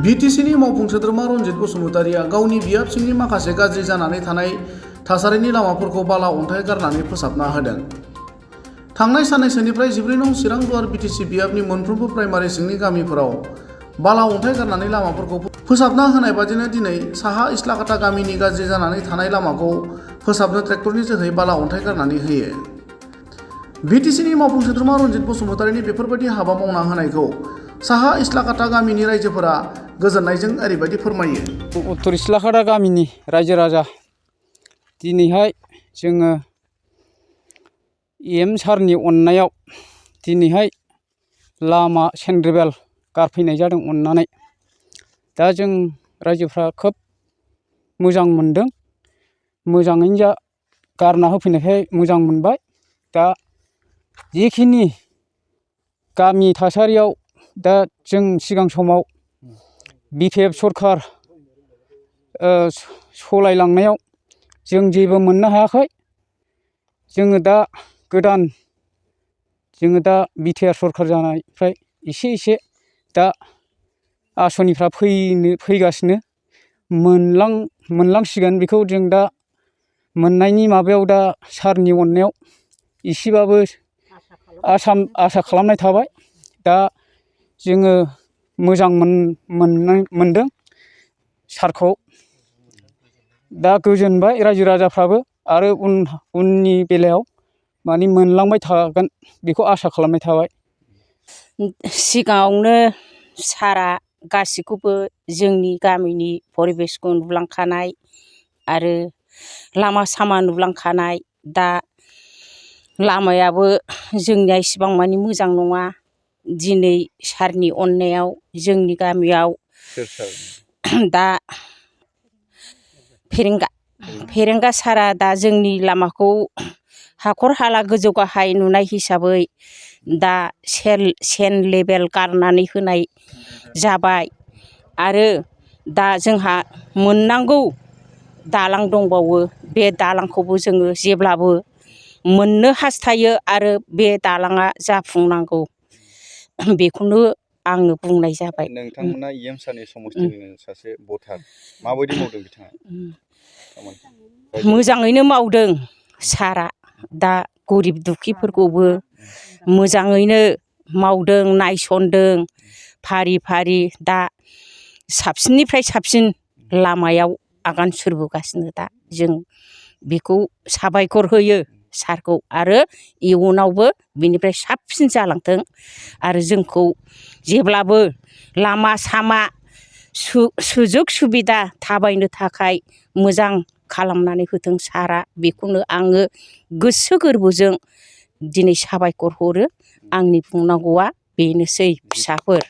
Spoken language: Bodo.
बिटिसिनि मावफुं सोद्रोमा रनजित बसुमतारिया गावनि बियाबसिंनि माखासे गाज्रि जानानै थानाय थासारिनि लामाफोरखौ बाला अन्थाइ गारनानै फोसाबना होदों। थांनाय साननैसोनिफ्राय 14 नं चिरां दुवार बिटिसि बियाबनि मोनफ्रोमबो प्राइमारि सिंनि गामिफोराव बाला अन्थाइ गारनानै लामाफोरखौ फोसाबना होनाय बादिनो दिनै साहा इस्लाकाटा गामिनि गाज्रि जानानै थानाय लामाखौ फोसाबनो ट्रेक्टरनि जोहै बाला अन्थाइ गारनानै होयो। बिटिसिनि मावफुं सोद्रोमा रनजित बसुमतारिनि बेफोरबायदि हाबा मावना होनायखौ साहा इस्लाकाटा गामिनि रायजोफोरा गोजोननायजों ओरैबायदि फोरमायो। उत्तर इस्लाकाटा गामिनि रायजो राजा दिनैहाय जोङो एम सारनि अननायाव दिनैहाय लामा सेन्ट्रेल गारफैनाय जादों अननानै। दा जों रायजोफ्रा खोब मोजां मोनदों। मोजाङैनो गारना होफैनायखाय मोजां मोनबाय। दा जिखिनि गामि थासारियाव दा जों सिगां समाव बिपिएफ सरखार सलायलांनायाव जों जेबो मोननो हायाखै। जोङो दा गोदान बिटिआर सरखार जानायनिफ्राय एसे दा आसनिफ्रा फैगासिनो मोनलांसिगोन। बेखौ जों दा मोननायनि माबायाव दा सारनि अननायाव एसेबाबो आसा खालामनाय थाबाय। दा जोङो मोजां मोनदों सारखौ। दा गोजोनबाय रायजो राजाफ्राबो आरो उननि बेलायाव माने मोनलांबाय थागोन बेखौ आसा खालामनाय थाबाय। सिगाङावनो सारा गासिखौबो जोंनि गामिनि परिबेसखौ नुलांखानाय आरो लामा सामा नुलांखानाय। दा लामायाबो जोंनिया इसिबां मानि मोजां नङा। दिनै सारनि अननायाव जोंनि गामियाव दा फेरेंगा सारा दा जोंनि लामाखौ हाखर हाला गोजौ गाहाय नुनाय हिसाबै दा सेन लेबेल गारनानै होनाय जाबाय। आरो दा जोंहा मोननांगौ दालां दंबावो। बे दालांखौबो जोङो जेब्लाबो मोननो हास्थायो आरो बे दालाङा जाफुंनांगौ बेखौनो आङो बुंनाय जाबाय। नोंथांमोना एम सारनि समस्थिनिनो सासे भटार, माबायदि मावदों बिथाङा? मोजाङैनो मावदों सारा। दा गरिब दुखिफोरखौबो मोजाङैनो मावदों, नायसनदों फारि फारि। दा साबसिननिफ्राय साबसिन लामायाव आगान सुरबोगासिनो। दा जों बेखौ साबायखर होयो सारखौ आरो इयुनावबो बिनिफ्राय साबसिन जालांथों आरो जोंखौ जेब्लाबो लामा सामा सुजुग सुबिदा थाबायनो थाखाय मोजां खालामनानै होथों सारा। बेखौनो आङो गोसो गोरबोजों दिनै साबायखर हरो। आंनि बुंनांगौआ बेनोसै फिसाफोर।